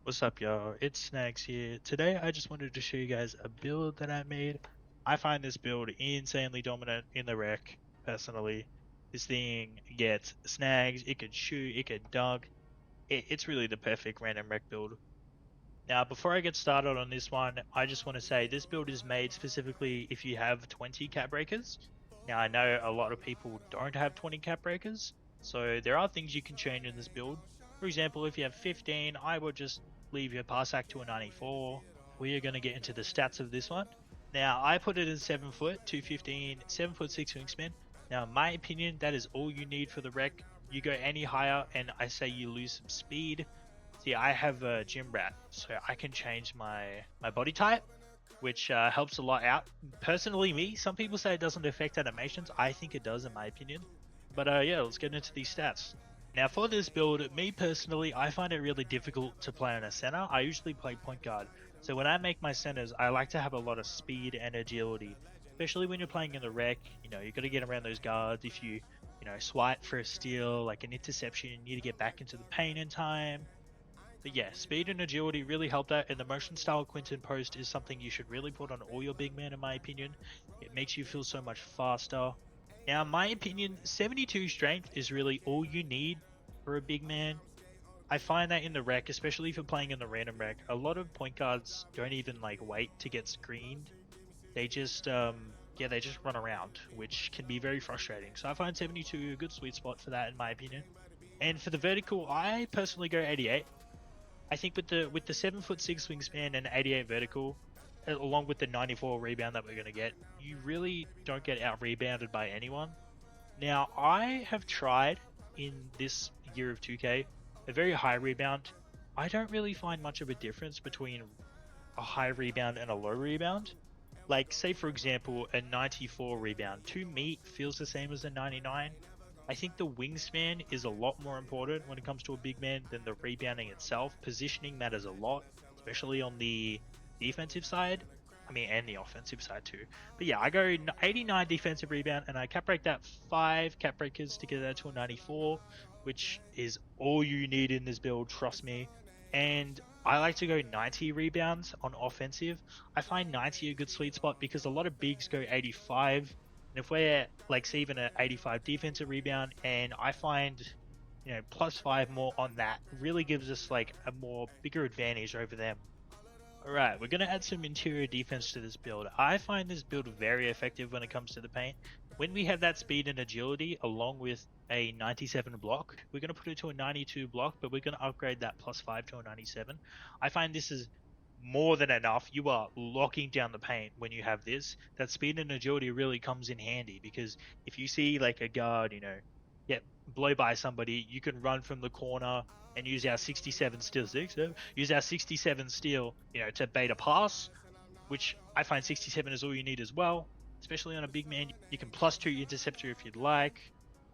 What's up, y'all? It's Snags here. Today, I just wanted to show you guys a build that I made. I find this build insanely dominant in the wreck, personally. This thing gets snags, it can shoot, it can dunk. It's really the perfect random wreck build. Now, before I get started on this one, I just want to say this build is made specifically if you have 20 cap breakers. Now, I know a lot of people don't have 20 cap breakers, so there are things you can change in this build. For example, if you have 15, I would just leave your parsac to a 94. We are going to get into the stats of this one. Now, I put it in 7 foot, 215, 7 foot 6 wingspan. Now, in my opinion, that is all you need for the wreck. You go any higher, and I say you lose some speed. See, I have a gym rat, so I can change my body type, which helps a lot out. Personally, some people say it doesn't affect animations. I think it does, in my opinion. But yeah, let's get into these stats. Now, for this build, me personally, I find it really difficult to play on a center. I usually play point guard. So when I make my centers, I like to have a lot of speed and agility, especially when you're playing in the wreck. You got to get around those guards. If you swipe for a steal, like an interception, you need to get back into the paint in time. But yeah, speed and agility really help that, and the motion style Quinton post is something you should really put on all your big men, in my opinion. It makes you feel so much faster. Now, in my opinion, 72 strength is really all you need for a big man. I find that in the wreck, especially if you're playing in the random wreck, a lot of point guards don't even like wait to get screened. They just yeah, they just run around, which can be very frustrating. So I find 72 a good sweet spot for that, in my opinion. And for the vertical, I personally go 88. I think with the 7'6" wingspan and 88 vertical, along with the 94 rebound that we're gonna get, you really don't get out rebounded by anyone. Now, I have tried in this year of 2K a very high rebound. I don't really find much of a difference between a high rebound and a low rebound. Like, say for example, a 94 rebound to me feels the same as a 99. I think the wingspan is a lot more important when it comes to a big man than the rebounding itself. Positioning matters a lot, especially on the defensive side. I mean, and the offensive side too. But yeah, I go 89 defensive rebound, and I cap break that 5 cap breakers to get that to a 94, which is all you need in this build, trust me. And I like to go 90 rebounds on offensive. I find 90 a good sweet spot because a lot of bigs go 85, and if we're like say even an 85 defensive rebound, and I find +5 more on that really gives us like a more bigger advantage over them. Alright, we're gonna add some interior defense to this build. I find this build very effective when it comes to the paint. When we have that speed and agility along with a 97 block, we're gonna put it to a 92 block, but we're gonna upgrade that +5 to a 97. I find this is more than enough. You are locking down the paint when you have this. That speed and agility really comes in handy because if you see like a guard, get blow by somebody, you can run from the corner and use our 67 steal use our 67 steal, to bait a pass, which I find 67 is all you need as well. Especially on a big man, you can +2 interceptor if you'd like,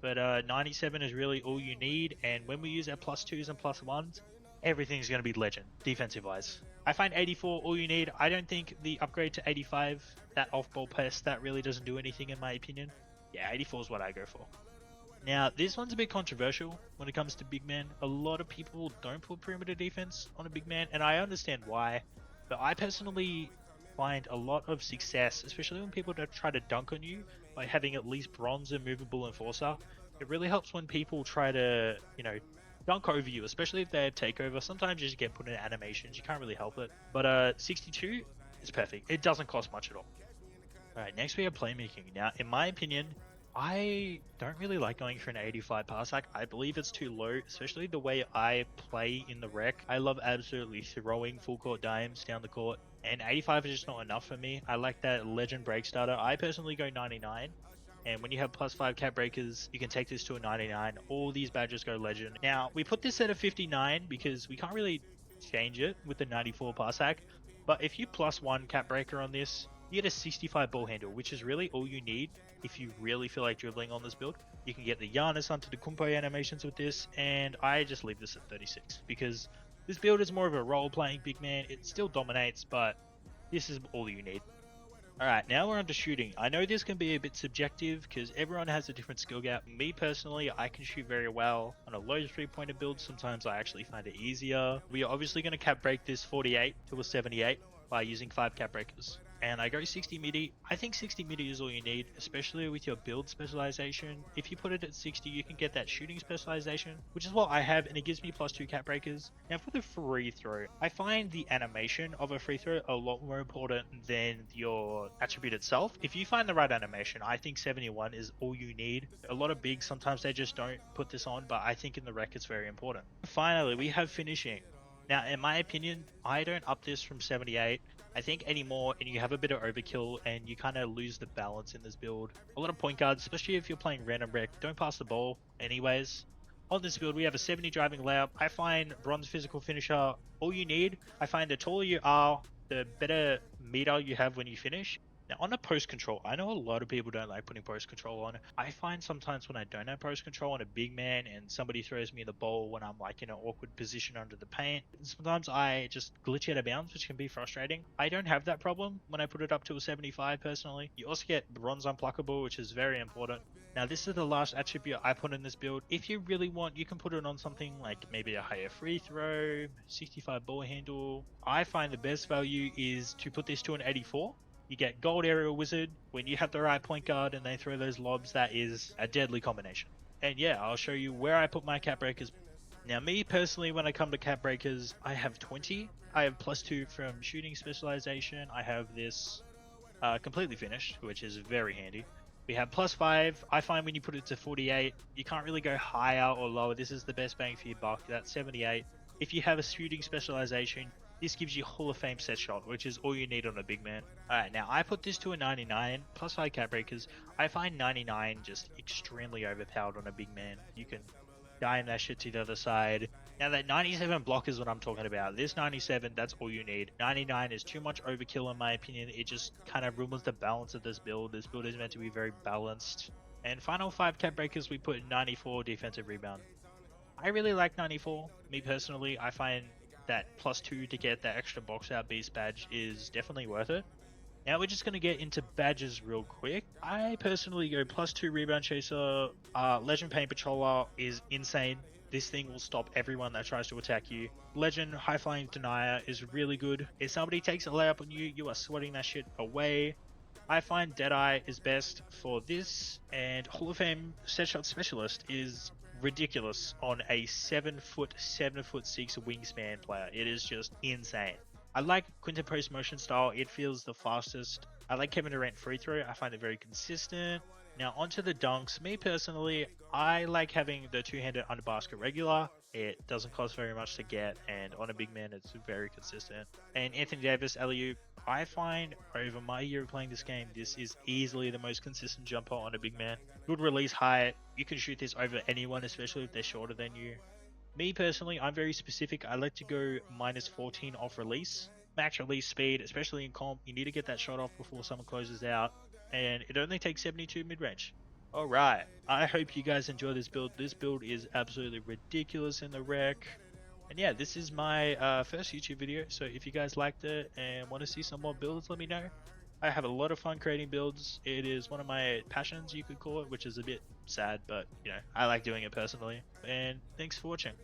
but 97 is really all you need. And when we use our +2s and +1s, everything's going to be legend defensive wise. I find 84 all you need. I don't think the upgrade to 85, that off-ball pass, that really doesn't do anything in my opinion. Yeah, 84 is what I go for. Now, this one's a bit controversial when it comes to big men. A lot of people don't put perimeter defense on a big man, and I understand why. But I personally find a lot of success, especially when people don't try to dunk on you, by having at least bronze and movable enforcer. It really helps when people try to, dunk over you, especially if they have takeover. Sometimes you just get put in animations, you can't really help it. But 62 is perfect. It doesn't cost much at all. Alright, next we have playmaking. Now, in my opinion, I don't really like going for an 85 parsac. I believe it's too low, especially the way I play in the wreck. I love absolutely throwing full court dimes down the court, and 85 is just not enough for me. I like that legend break starter. I personally go 99. And when you have +5 cap breakers, you can take this to a 99. All these badges go legend. Now, we put this at a 59 because we can't really change it with the 94 parsac. But if you +1 cap breaker on this, you get a 65 ball handle, which is really all you need if you really feel like dribbling on this build. You can get the Giannis onto the Kumpo animations with this, and I just leave this at 36 because this build is more of a role-playing big man. It still dominates, but this is all you need. Alright, now we're on to shooting. I know this can be a bit subjective because everyone has a different skill gap. Me personally, I can shoot very well on a low 3-pointer build. Sometimes I actually find it easier. We are obviously going to cap break this 48 to a 78 by using 5 cap breakers. And I go 60 midi. I think 60 midi is all you need, especially with your build specialization. If you put it at 60, you can get that shooting specialization, which is what I have, and it gives me +2 cap breakers. Now for the free throw, I find the animation of a free throw a lot more important than your attribute itself. If you find the right animation, I think 71 is all you need. A lot of bigs, sometimes they just don't put this on, but I think in the rec it's very important. Finally, we have finishing. Now, in my opinion, I don't up this from 78. I think anymore, and you have a bit of overkill, and you kind of lose the balance in this build. A lot of point guards, especially if you're playing random rec, don't pass the ball anyways. On this build, we have a 70 driving layup. I find bronze physical finisher all you need. I find the taller you are, the better meter you have when you finish. Now on the post control, I know a lot of people don't like putting post control on. I find sometimes when I don't have post control on a big man and somebody throws me the ball when I'm like in an awkward position under the paint, sometimes I just glitch out of bounds, which can be frustrating. I don't have that problem when I put it up to a 75 personally. You also get bronze unpluckable, which is very important. Now this is the last attribute I put in this build. If you really want, you can put it on something like maybe a higher free throw, 65 ball handle. I find the best value is to put this to an 84. You get gold aerial wizard. When you have the right point guard and they throw those lobs, that is a deadly combination. And yeah, I'll show you where I put my cap breakers. Now me personally, when I come to cap breakers, I have 20. I have +2 from shooting specialization. I have this completely finished, which is very handy. We have +5. I find when you put it to 48, you can't really go higher or lower. This is the best bang for your buck. That's 78. If you have a shooting specialization, this gives you Hall of Fame set shot, which is all you need on a big man. Alright, now I put this to a 99, +5 cap breakers. I find 99 just extremely overpowered on a big man. You can dime that shit to the other side. Now that 97 block is what I'm talking about. This 97, that's all you need. 99 is too much overkill in my opinion. It just kind of ruins the balance of this build. This build is meant to be very balanced. And final 5 cap breakers, we put 94 defensive rebound. I really like 94. Me personally, I find that +2 to get that extra box out beast badge is definitely worth it. Now we're just going to get into badges real quick. I personally go +2 rebound chaser. Legend paint patroller is insane. This thing will stop everyone that tries to attack you. Legend high flying denier is really good. If somebody takes a layup on you, you are swatting that shit away. I find Deadeye is best for this, and Hall of Fame set shot specialist is ridiculous on a 7'6" wingspan player. It is just insane. I like Quinton Post motion style. It feels the fastest. I like Kevin Durant free throw. I find it very consistent. Now onto the dunks. Me personally, I like having the two-handed under basket regular. It doesn't cost very much to get, and on a big man, it's very consistent. And Anthony Davis alley-oop, I find over my year of playing this game, this is easily the most consistent jumper on a big man. Good release height. You can shoot this over anyone, especially if they're shorter than you. Me personally, I'm very specific. I like to go -14 off release. Max release speed, especially in comp, you need to get that shot off before someone closes out. And it only takes 72 mid-range. Alright, I hope you guys enjoy this build. This build is absolutely ridiculous in the rec. And yeah, this is my first YouTube video, so if you guys liked it and want to see some more builds, let me know. I have a lot of fun creating builds. It is one of my passions, you could call it, which is a bit sad, but you know, I like doing it personally. And thanks for watching.